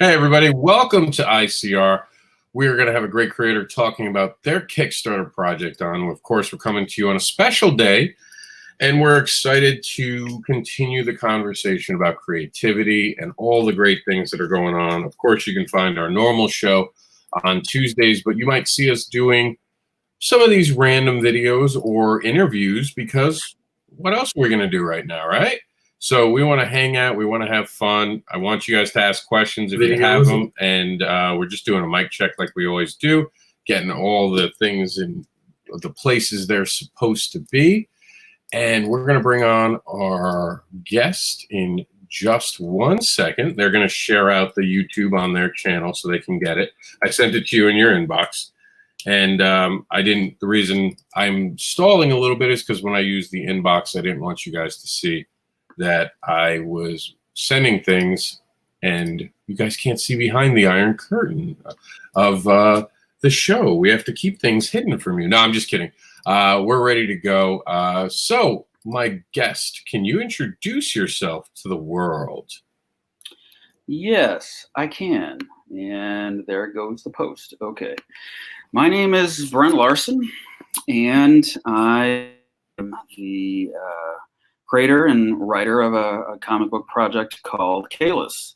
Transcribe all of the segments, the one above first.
Hey, everybody. Welcome to ICR. We're going to have a great creator talking about their Kickstarter project on. Of course, we're coming to you on a special day, and we're excited to continue the conversation about creativity and all the great things that are going on. Of course, you can find our normal show on Tuesdays, but you might see us doing some of these random videos or interviews because what else are we going to do right now, right? So we want to hang out. We want to have fun. I want you guys to ask questions if you have them. And we're just doing a mic check like we always do, getting all the things in the places they're supposed to be. And we're going to bring on our guest in just 1 second. They're going to share out the YouTube on their channel so they can get it. I sent it to you in your inbox. And the reason I'm stalling a little bit is because when I used the inbox, I didn't want you guys to see that I was sending things and you guys can't see behind the iron curtain of the show. We have to keep things hidden from you. No, I'm just kidding. We're ready to go. So my guest, can you introduce yourself to the world? Yes, I can. And there goes the post. Okay. My name is Brent Larson, and I am the creator and writer of a comic book project called KAYLESS.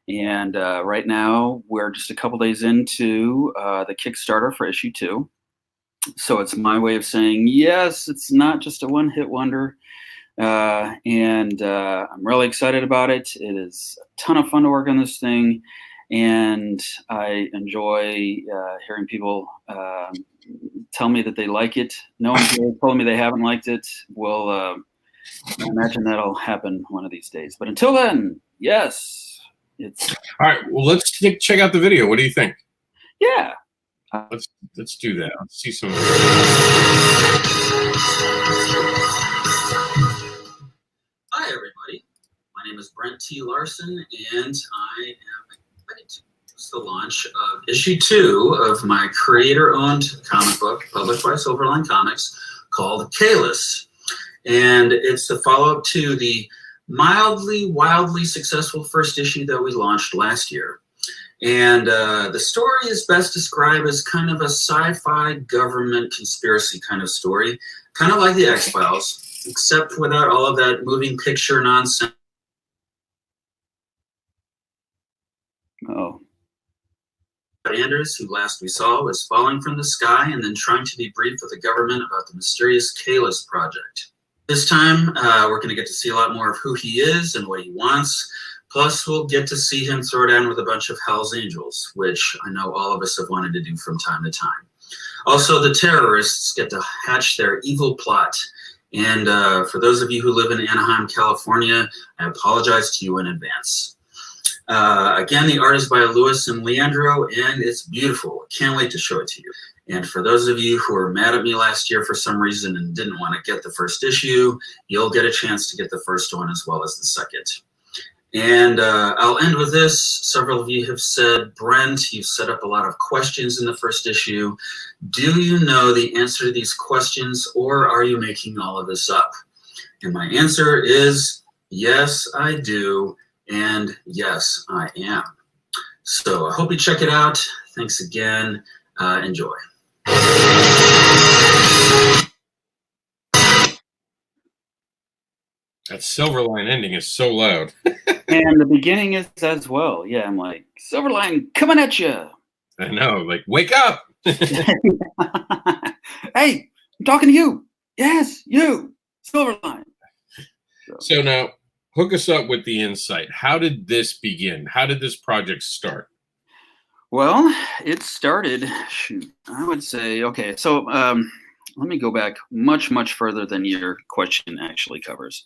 And right now, we're just a couple days into the Kickstarter for issue 2. So it's my way of saying, yes, it's not just a one-hit wonder. And I'm really excited about it. It is a ton of fun to work on this thing. And I enjoy hearing people tell me that they like it. No one's really told me they haven't liked it. Well, I imagine that'll happen one of these days. But until then, yes, it's all right. Well, let's check out the video. What do you think? Yeah, let's do that. Let's see some. Hi, everybody. My name is Brent T. Larson, and I am excited to announce the launch of issue 2 of my creator-owned comic book published by Silverline Comics called KAYLESS. And it's the follow-up to the wildly successful first issue that we launched last year. And the story is best described as kind of a sci-fi government conspiracy kind of story, kind of like the X-Files, except without all of that moving picture nonsense. Oh. Anders, who last we saw, was falling from the sky and then trying to debrief with the government about the mysterious KAYLESS project. This time, we're going to get to see a lot more of who he is and what he wants. Plus, we'll get to see him throw down with a bunch of Hell's Angels, which I know all of us have wanted to do from time to time. Also, the terrorists get to hatch their evil plot. And for those of you who live in Anaheim, California, I apologize to you in advance. Again, the art is by Lewis and Leandro, and it's beautiful. Can't wait to show it to you. And for those of you who were mad at me last year for some reason and didn't want to get the first issue, you'll get a chance to get the first one as well as the second. And I'll end with this. Several of you have said, Brent, you've set up a lot of questions in the first issue. Do you know the answer to these questions, or are you making all of this up? And my answer is, yes, I do. And yes, I am. So I hope you check it out. Thanks again. Enjoy. That Silverline ending is so loud. And the beginning is as well. Yeah, I'm like, Silverline coming at you. I know, like, wake up. Hey, I'm talking to you. Yes, you, Silverline. So now, hook us up with the insight. How did this begin? How did this project start? Well, it started, I would say, okay, so let me go back much further than your question actually covers.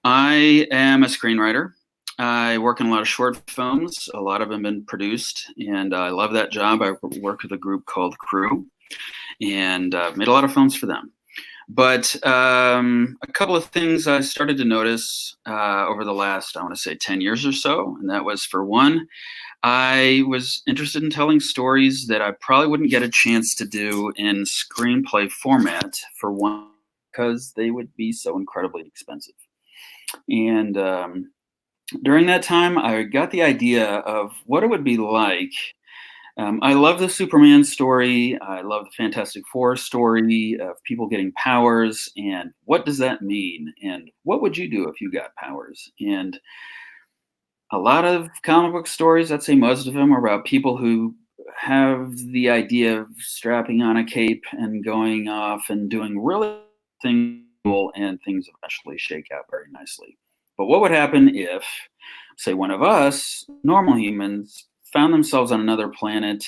I am a screenwriter. I work in a lot of short films. A lot of them have been produced, and I love that job. I work with a group called Crew, and I've made a lot of films for them. But a couple of things I started to notice over the last, I want to say 10 years or so, and that was, for one, I was interested in telling stories that I probably wouldn't get a chance to do in screenplay format, for one, because they would be so incredibly expensive. And during that time, I got the idea of what it would be like. I love the Superman story. I love the Fantastic Four story of people getting powers. And what does that mean? And what would you do if you got powers? And a lot of comic book stories, I'd say most of them, are about people who have the idea of strapping on a cape and going off and doing really things cool, and things eventually shake out very nicely. But what would happen if, say, one of us, normal humans, found themselves on another planet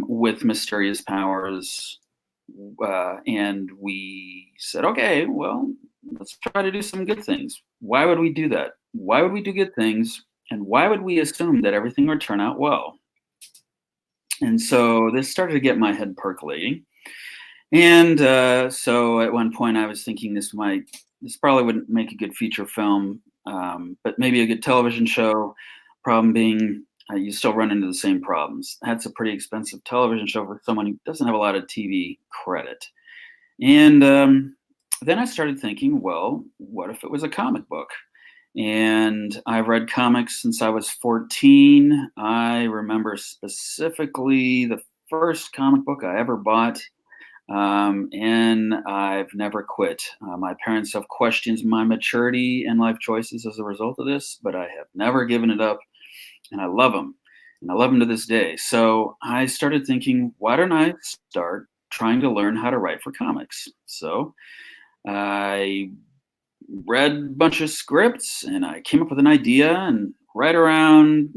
with mysterious powers, and we said, okay, well, let's try to do some good things. Why would we do that? Why would we do good things? And why would we assume that everything would turn out well? And so this started to get my head percolating. And so at one point I was thinking this probably wouldn't make a good feature film, but maybe a good television show. Problem being, you still run into the same problems. That's a pretty expensive television show for someone who doesn't have a lot of TV credit. And then I started thinking, well, what if it was a comic book? And I've read comics since I was 14. I remember specifically the first comic book I ever bought, and I've never quit. My parents have questioned my maturity and life choices as a result of this, but I have never given it up, and I love them. And I love them to this day. So I started thinking, why don't I start trying to learn how to write for comics? So I read a bunch of scripts and I came up with an idea. And right around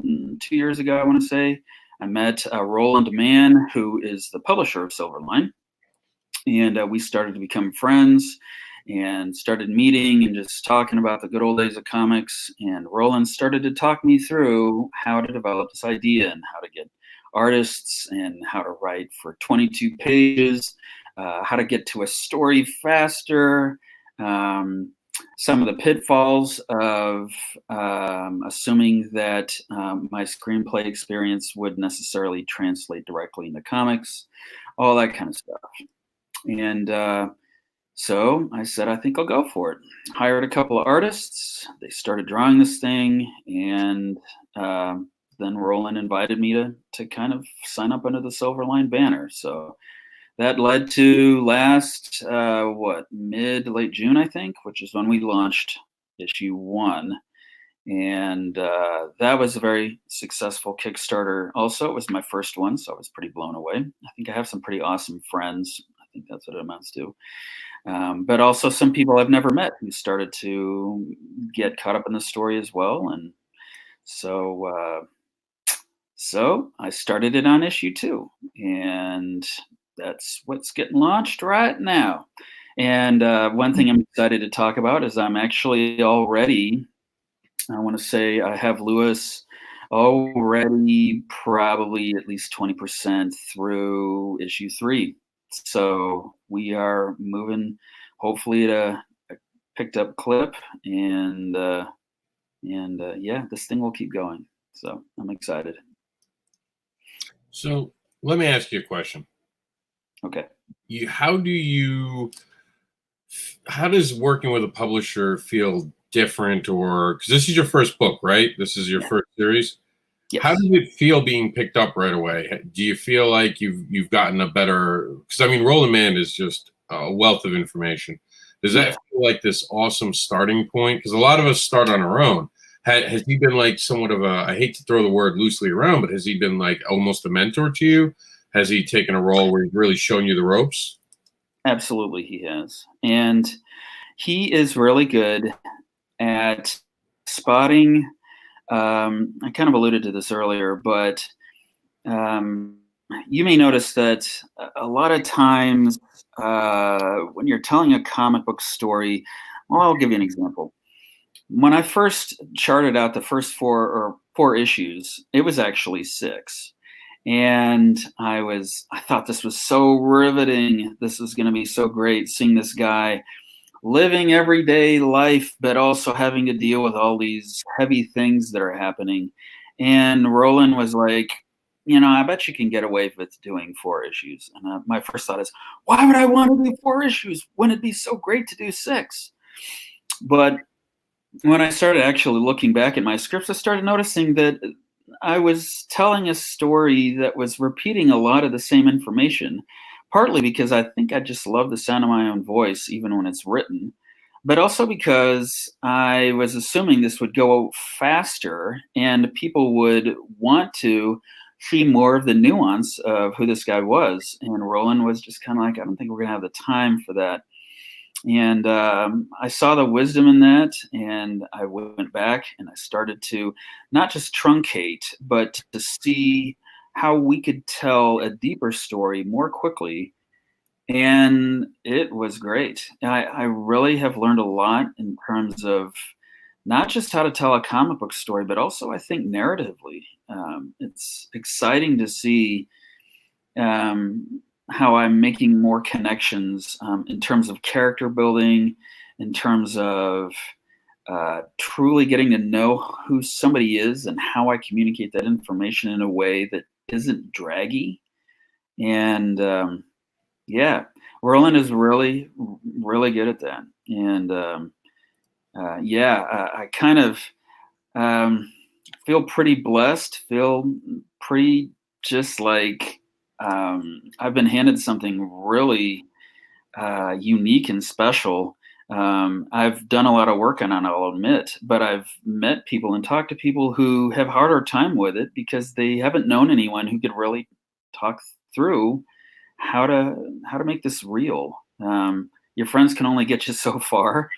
2 years ago, I want to say, I met Roland Mann, who is the publisher of Silverline. And we started to become friends and started meeting and just talking about the good old days of comics. And Roland started to talk me through how to develop this idea and how to get artists and how to write for 22 pages, how to get to a story faster, some of the pitfalls of assuming that my screenplay experience would necessarily translate directly into comics, all that kind of stuff. And so I said, I think I'll go for it. Hired a couple of artists. They started drawing this thing. And then Roland invited me to kind of sign up under the Silverline banner. So that led to last, late June, I think, which is when we launched issue 1. And that was a very successful Kickstarter. Also, it was my first one, so I was pretty blown away. I think I have some pretty awesome friends. I think that's what it amounts to. But also some people I've never met who started to get caught up in the story as well. And so I started it on issue 2. And that's what's getting launched right now. And one thing I'm excited to talk about is I'm actually already, I want to say I have Lewis already probably at least 20% through issue 3. So we are moving hopefully at a picked up clip, and yeah, this thing will keep going. So I'm excited. So let me ask you a question. Okay. How does working with a publisher feel different, or because this is your first book, right? This is your first series. Yes. How does it feel being picked up right away? Do you feel like you've gotten a better? Because I mean, Roland Mann is just a wealth of information. Does that feel like this awesome starting point? Because a lot of us start on our own. Has he been like somewhat of a? I hate to throw the word loosely around, but has he been like almost a mentor to you? Has he taken a role where he's really shown you the ropes? Absolutely, he has, and he is really good at spotting. I kind of alluded to this earlier, but you may notice that a lot of times when you're telling a comic book story, well, I'll give you an example. When I first charted out the first four issues, it was actually 6. And I thought this was so riveting. This was going to be so great, seeing this guy living everyday life, but also having to deal with all these heavy things that are happening. And Roland was like, I bet you can get away with doing 4 issues. And my first thought is, why would I want to do 4 issues? Wouldn't it be so great to do 6? But when I started actually looking back at my scripts, I started noticing that I was telling a story that was repeating a lot of the same information, partly because I think I just love the sound of my own voice, even when it's written, but also because I was assuming this would go faster and people would want to see more of the nuance of who this guy was. And Roland was just kind of like, I don't think we're going to have the time for that. And I saw the wisdom in that, and I went back and I started to not just truncate, but to see how we could tell a deeper story more quickly. And it was great. I really have learned a lot in terms of not just how to tell a comic book story, but also I think narratively. It's exciting to see how I'm making more connections in terms of character building, in terms of truly getting to know who somebody is and how I communicate that information in a way that isn't draggy. And yeah, Roland is really, really good at that. And yeah, I kind of feel pretty blessed, feel pretty just like I've been handed something really unique and special. I've done a lot of work on it, I'll admit, but I've met people and talked to people who have harder time with it because they haven't known anyone who could really talk through how to make this real. Your friends can only get you so far,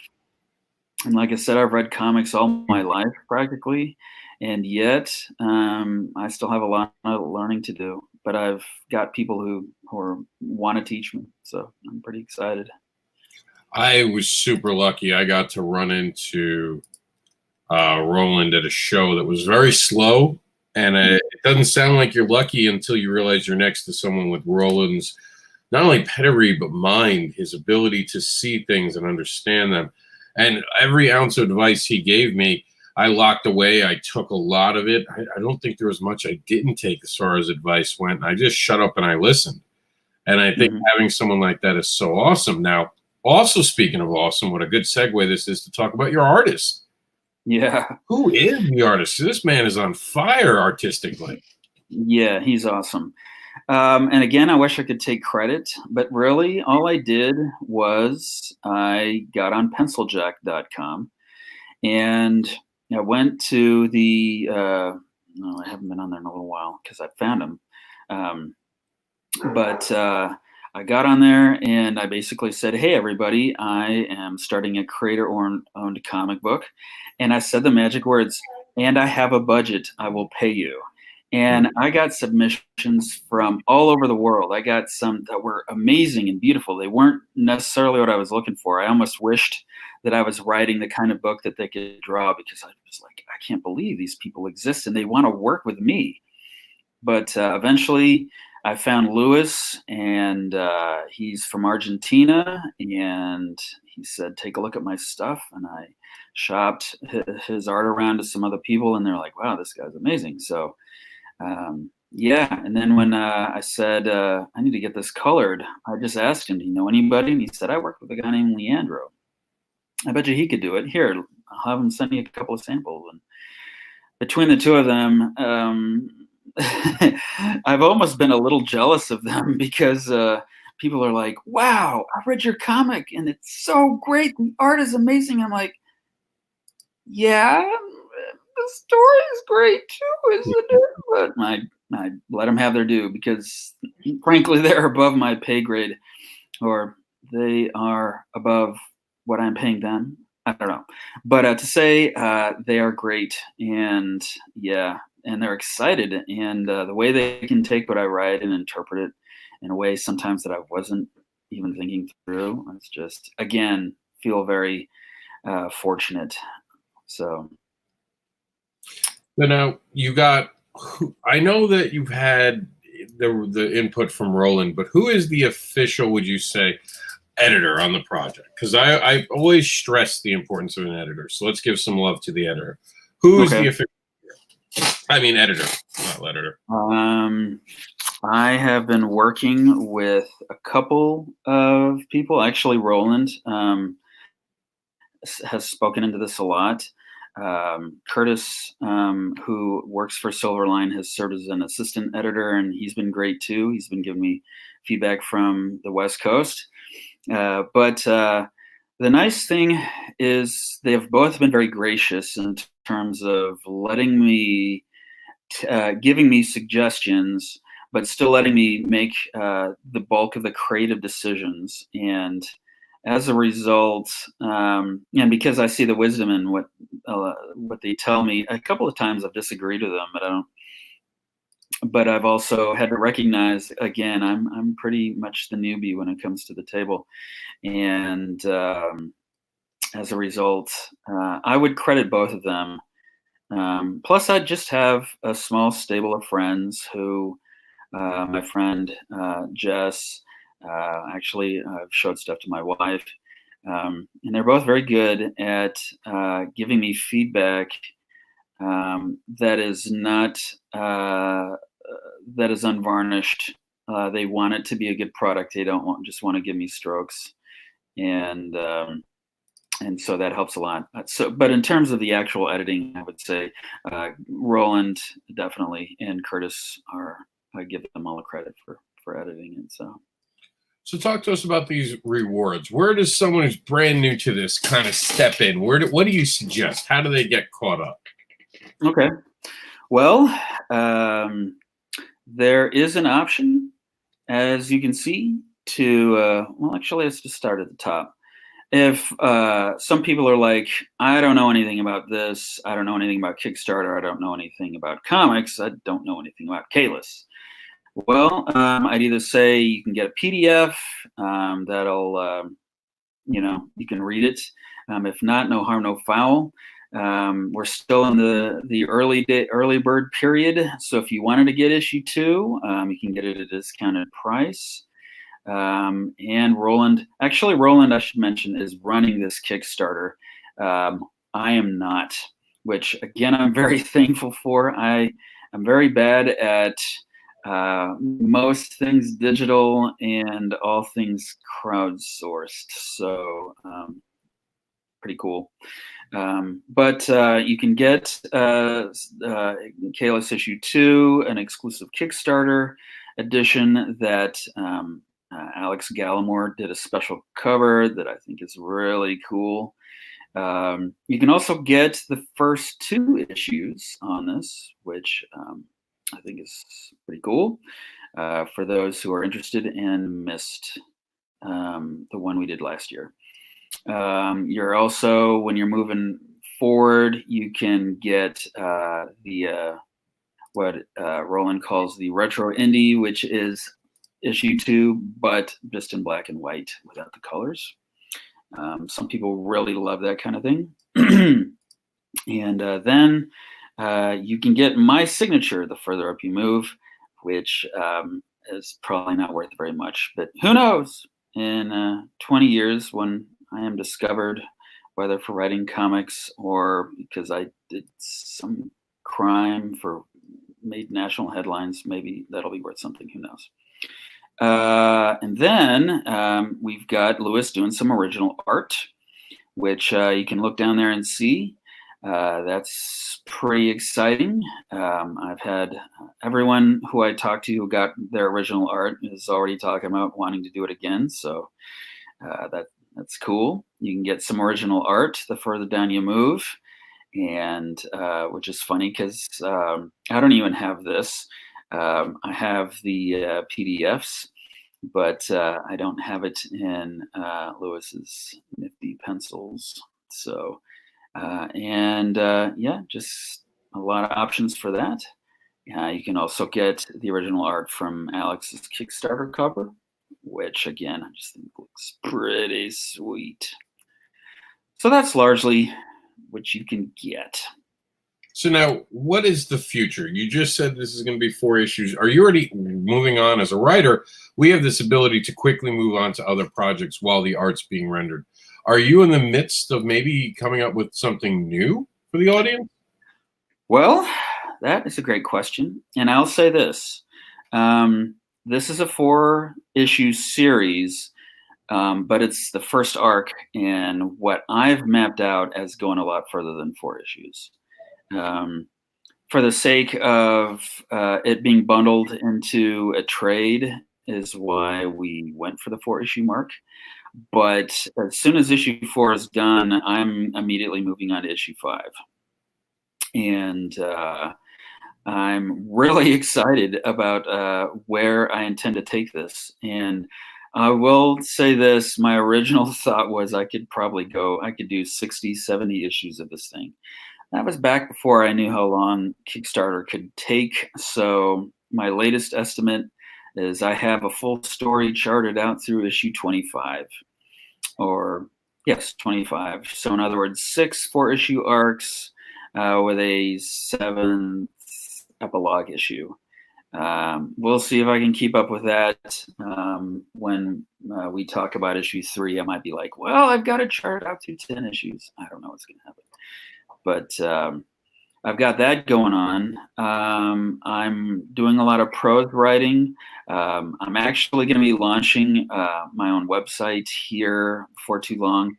and like I said, I've read comics all my life practically, and yet I still have a lot of learning to do. But I've got people who want to teach me, so I'm pretty excited. I was super lucky. I got to run into Roland at a show that was very slow, and it doesn't sound like you're lucky until you realize you're next to someone with Roland's not only pedigree but mind, his ability to see things and understand them. And every ounce of advice he gave me, I locked away. I took a lot of it. I don't think there was much I didn't take as far as advice went. I just shut up and I listened. And I think having someone like that is so awesome. Now, also speaking of awesome, what a good segue this is to talk about your artist. Yeah. Who is the artist? This man is on fire artistically. Yeah, he's awesome. And again, I wish I could take credit, but really all I did was I got on penciljack.com and I went to the, no, I haven't been on there in a little while because I found him. But I got on there and I basically said, hey, everybody, I am starting a creator-owned comic book. And I said the magic words, and I have a budget, I will pay you. And I got submissions from all over the world. I got some that were amazing and beautiful. They weren't necessarily what I was looking for. I almost wished that I was writing the kind of book that they could draw because I was like, I can't believe these people exist and they want to work with me. But eventually I found Lewis, and he's from Argentina, and he said, take a look at my stuff. And I shopped his art around to some other people, and they're like, wow, this guy's amazing. So yeah, and then when I said, I need to get this colored, I just asked him, do you know anybody? And he said, I work with a guy named Leandro. I bet you he could do it. Here, I'll have him send you a couple of samples. And between the two of them, I've almost been a little jealous of them because people are like, wow, I read your comic and it's so great. The art is amazing. I'm like, yeah, the story is great too, isn't it? But I let them have their due because frankly, they're above my pay grade, or they are above what I'm paying them. I don't know. But to say they are great, and yeah, and they're excited, and the way they can take what I write and interpret it in a way sometimes that I wasn't even thinking through. It's just, again, feel very fortunate. So. But now you got, I know that you've had the input from Roland, but who is the official, would you say, editor on the project? Because I always stress the importance of an editor. So let's give some love to the editor. Who is the official? I mean, editor, not editor. I have been working with a couple of people. Actually, Roland has spoken into this a lot. Curtis, who works for Silverline, has served as an assistant editor, and he's been great too. He's been giving me feedback from the West Coast. But the nice thing is they have both been very gracious in terms of letting me, giving me suggestions, but still letting me make the bulk of the creative decisions. And as a result, and because I see the wisdom in what they tell me, a couple of times I've disagreed with them, but I've also had to recognize, again, I'm pretty much the newbie when it comes to the table. And as a result, I would credit both of them. Plus, I just have a small stable of friends who, my friend Jess, actually, I've showed stuff to my wife, and they're both very good at giving me feedback that is not that is unvarnished. They want it to be a good product. They don't just want to give me strokes, and so that helps a lot. But in terms of the actual editing, I would say Roland definitely and Curtis I give them all the credit for editing it. So talk to us about these rewards. Where does someone who's brand new to this kind of step in? What do you suggest? How do they get caught up? Okay. Well, there is an option, as you can see, to, well, actually, let's just start at the top. If some people are like, I don't know anything about this, I don't know anything about Kickstarter, I don't know anything about comics, I don't know anything about KAYLESS. Well, I'd either say you can get a PDF that'll, you can read it. If not, no harm, no foul. We're still in the early bird period, so if you wanted to get issue 2, you can get it at a discounted price. And Roland, I should mention, is running this Kickstarter. I am not, which again, I'm very thankful for. I'm very bad at most things digital and all things crowdsourced. So pretty cool. But you can get KAYLESS issue 2, an exclusive Kickstarter edition that Alex Gallimore did a special cover that I think is really cool. You can also get the first 2 issues on this, which I think is pretty cool for those who are interested and missed the one we did last year. You're also, when you're moving forward, you can get what Roland calls the retro indie, which is issue 2, but just in black and white without the colors. Some people really love that kind of thing. And then you can get my signature the further up you move, which is probably not worth very much, but who knows? In 20 years, when I am discovered, whether for writing comics or because I did some crime made national headlines, maybe that'll be worth something, who knows? And then we've got Lewis doing some original art, which you can look down there and see. That's pretty exciting. I've had everyone who I talked to who got their original art is already talking about wanting to do it again. So that's cool. You can get some original art the further down you move, and which is funny because I don't even have this. I have the PDFs, but I don't have it in Lewis's nifty pencils. So, yeah, just a lot of options for that. You can also get the original art from Alex's Kickstarter cover, which again, I just think looks pretty sweet. So that's largely what you can get. So now, what is the future? You just said this is going to be 4 issues. Are you already moving on as a writer? We have this ability to quickly move on to other projects while the art's being rendered. Are you in the midst of maybe coming up with something new for the audience? Well, that is a great question. And I'll say this. This is a 4-issue series. but it's the first arc, and what I've mapped out as going a lot further than 4 issues. For the sake of it being bundled into a trade is why we went for the 4-issue mark. But as soon as issue 4 is done, I'm immediately moving on to issue 5. And I'm really excited about where I intend to take this. And I will say this, my original thought was I could do 60, 70 issues of this thing. That was back before I knew how long Kickstarter could take. So my latest estimate is I have a full story charted out through issue 25. Or yes, 25. So in other words, 6 4-issue arcs with a 7th epilogue issue. We'll see if I can keep up with that. When we talk about issue 3, I might be like, well, I've got to chart out through 10 issues. I don't know what's going to happen. But I've got that going on. I'm doing a lot of prose writing. I'm actually going to be launching my own website here before too long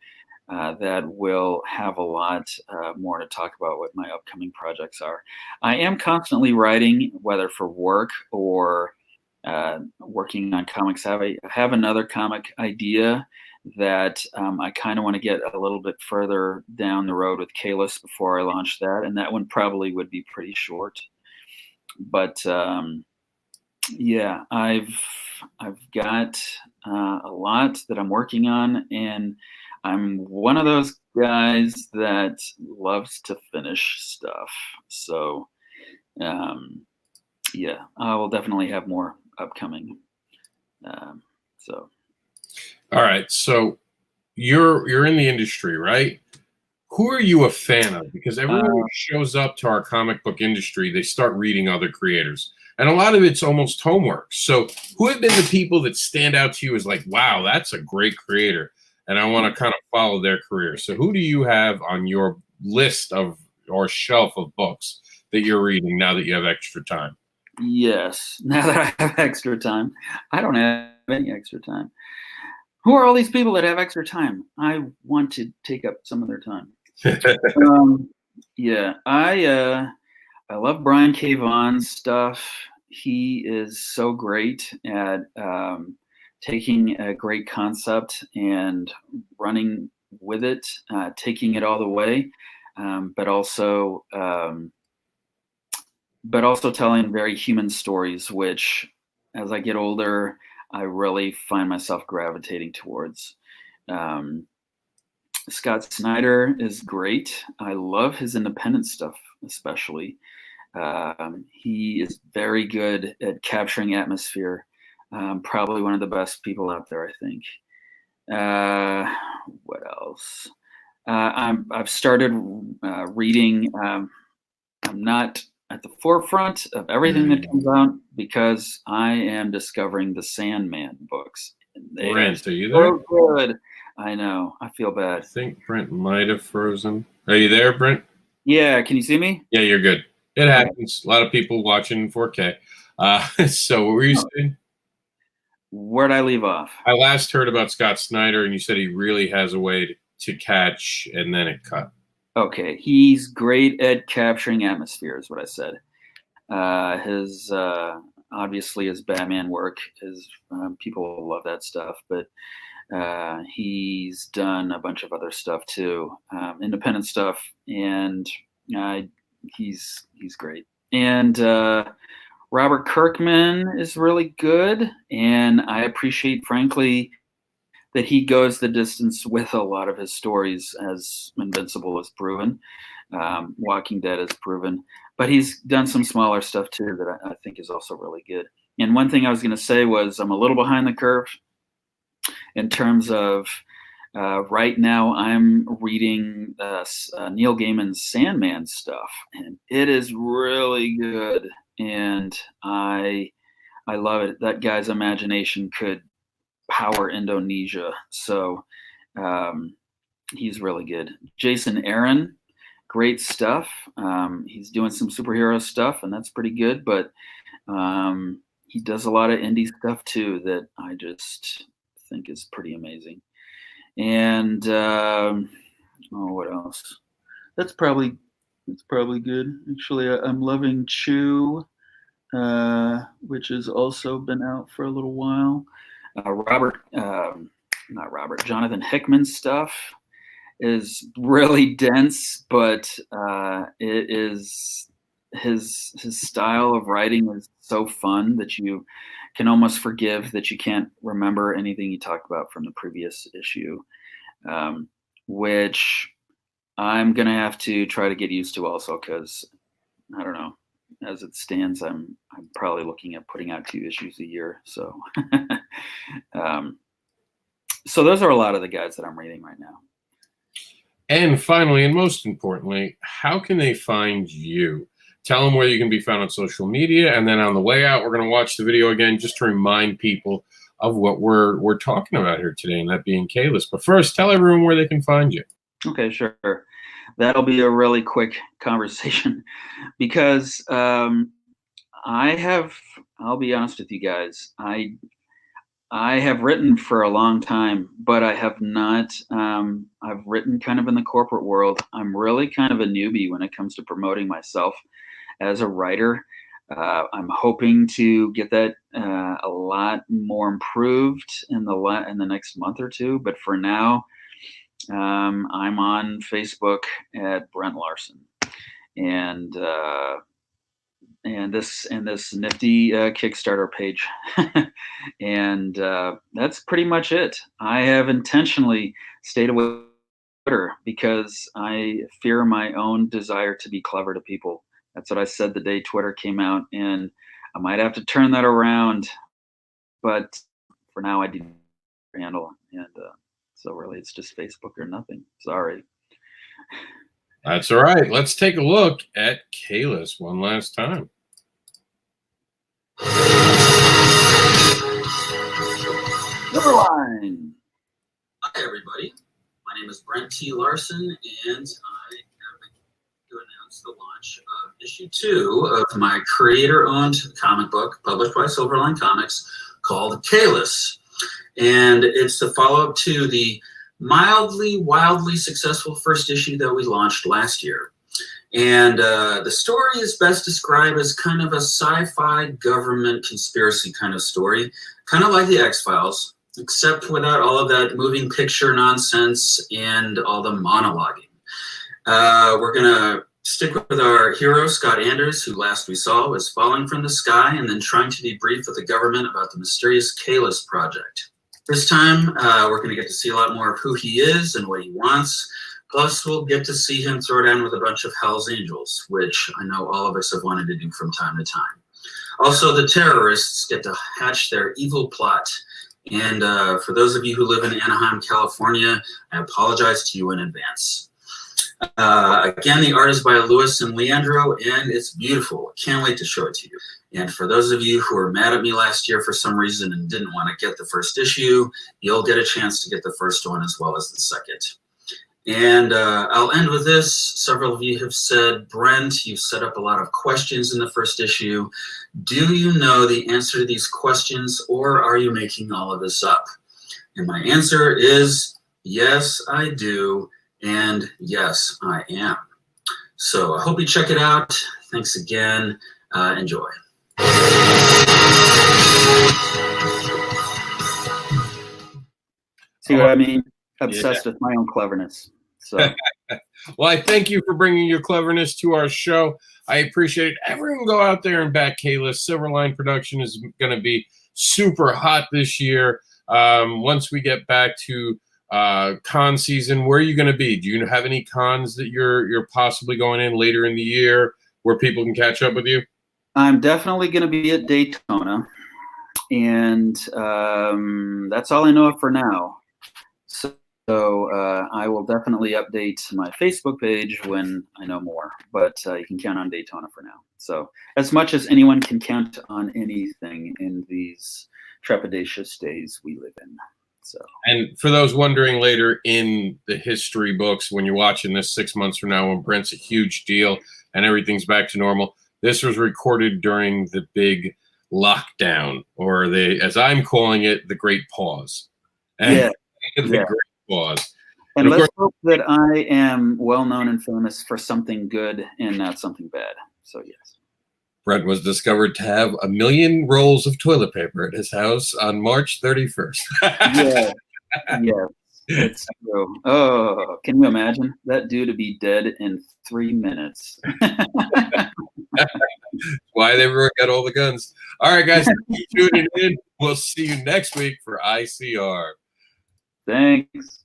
that will have a lot more to talk about what my upcoming projects are. I am constantly writing, whether for work or working on comics. I have another comic idea that I kind of want to get a little bit further down the road with KAYLESS before I launch that, and that one probably would be pretty short. But yeah, I've got a lot that I'm working on, and I'm one of those guys that loves to finish stuff. So yeah, I will definitely have more upcoming. So. All right, so you're in the industry, right? Who are you a fan of? Because everyone who shows up to our comic book industry, they start reading other creators, and a lot of it's almost homework. So, who have been the people that stand out to you as like, wow, that's a great creator, and I want to kind of follow their career? So, who do you have on your list of or shelf of books that you're reading now that you have extra time? Yes, now that I have extra time, I don't have any extra time. Who are all these people that have extra time? I want to take up some of their time. Yeah, I love Brian K. Vaughan's stuff. He is so great at taking a great concept and running with it, taking it all the way, but also telling very human stories, which, as I get older, I really find myself gravitating towards. Scott Snyder is great. I love his independent stuff, especially. He is very good at capturing atmosphere. Probably one of the best people out there, I think. What else? I've started reading. I'm not at the forefront of everything that comes out because I am discovering the Sandman books. Brent, are you there? So good. I know. I feel bad. I think Brent might have frozen. Are you there, Brent? Yeah. Can you see me? Yeah, you're good. It happens. A lot of people watching in 4K. So what were you saying? Where'd I leave off? I last heard about Scott Snyder, and you said he really has a way to catch, and then it cut. Okay, he's great at capturing atmosphere, is what I said. His obviously his Batman work is people love that stuff, but he's done a bunch of other stuff too, independent stuff, and he's great. And Robert Kirkman is really good, and I appreciate, frankly, that he goes the distance with a lot of his stories, as Invincible has proven, Walking Dead has proven, but he's done some smaller stuff too that I think is also really good. And one thing I was going to say was I'm a little behind the curve in terms of right now I'm reading Neil Gaiman's Sandman stuff, and it is really good, and I love it. That guy's imagination could power Indonesia. So he's really good. Jason Aaron, great stuff. He's doing some superhero stuff, and that's pretty good, but he does a lot of indie stuff too that I just think is pretty amazing. And what else? That's probably good. Actually, I'm loving Chew, which has also been out for a little while. Jonathan Hickman's stuff is really dense, but it is his style of writing is so fun that you can almost forgive that you can't remember anything he talked about from the previous issue, which I'm gonna have to try to get used to also, because I don't know, as it stands, I'm probably looking at putting out 2 issues a year. So so those are a lot of the guys that I'm reading right now. And finally, and most importantly, how can they find you? Tell them where you can be found on social media, and then on the way out, we're going to watch the video again just to remind people of what we're talking about here today, and that being KAYLESS. But first, tell everyone where they can find you. Okay, sure. That'll be a really quick conversation because I'll be honest with you guys, I have written for a long time, but I have not, I've written kind of in the corporate world. I'm really kind of a newbie when it comes to promoting myself as a writer. I'm hoping to get that a lot more improved in the next month or two. But for now, I'm on Facebook at Brent Larson, and this nifty Kickstarter page, and that's pretty much it. I have intentionally stayed away from Twitter because I fear my own desire to be clever to people. That's what I said the day Twitter came out, and I might have to turn that around. But for now, I do handle, and so really, it's just Facebook or nothing. Sorry. That's all right. Let's take a look at KAYLESS one last time. Silverline. Hi, everybody. My name is Brent T. Larson, and I have to announce the launch of issue 2 of my creator-owned comic book published by Silverline Comics called KAYLESS. And it's the follow-up to the wildly successful first issue that we launched last year. And the story is best described as kind of a sci-fi government conspiracy kind of story, kind of like the X-Files, except without all of that moving picture nonsense and all the monologuing. We're going to stick with our hero, Scott Anders, who last we saw was falling from the sky and then trying to debrief with the government about the mysterious KAYLESS project. This time, we're going to get to see a lot more of who he is and what he wants. Plus, we'll get to see him throw down with a bunch of Hell's Angels, which I know all of us have wanted to do from time to time. Also, the terrorists get to hatch their evil plot. And for those of you who live in Anaheim, California, I apologize to you in advance. Again, the art is by Louis and Leandro, and it's beautiful. I can't wait to show it to you. And for those of you who were mad at me last year for some reason and didn't want to get the first issue, you'll get a chance to get the first one as well as the second. And I'll end with this. Several of you have said, Brent, you've set up a lot of questions in the first issue. Do you know the answer to these questions, or are you making all of this up? And my answer is, yes, I do. And yes, I am. So I hope you check it out. Thanks again. Enjoy. See what I mean? Obsessed with my own cleverness. So, well, I thank you for bringing your cleverness to our show. I appreciate it. Everyone go out there and back KAYLESS. Silverline production is going to be super hot this year. Once we get back to con season, where are you going to be? Do you have any cons that you're possibly going in later in the year where people can catch up with you? I'm definitely going to be at Daytona, and that's all I know of for now. So I will definitely update my Facebook page when I know more, but you can count on Daytona for now. So as much as anyone can count on anything in these trepidatious days we live in. So, and for those wondering later in the history books, when you're watching this 6 months from now, when Brent's a huge deal and everything's back to normal, this was recorded during the big lockdown, or as I'm calling it, the Great Pause. And Yeah, the yeah. great pause. And of let's course, hope that I am well known and famous for something good and not something bad. So yes. Brent was discovered to have 1 million rolls of toilet paper at his house on March 31st. Yeah, yeah, it's true. Oh, can you imagine that dude to be dead in 3 minutes? Why they got all the guns. All right, guys, thanks for tuning in. We'll see you next week for ICR. Thanks.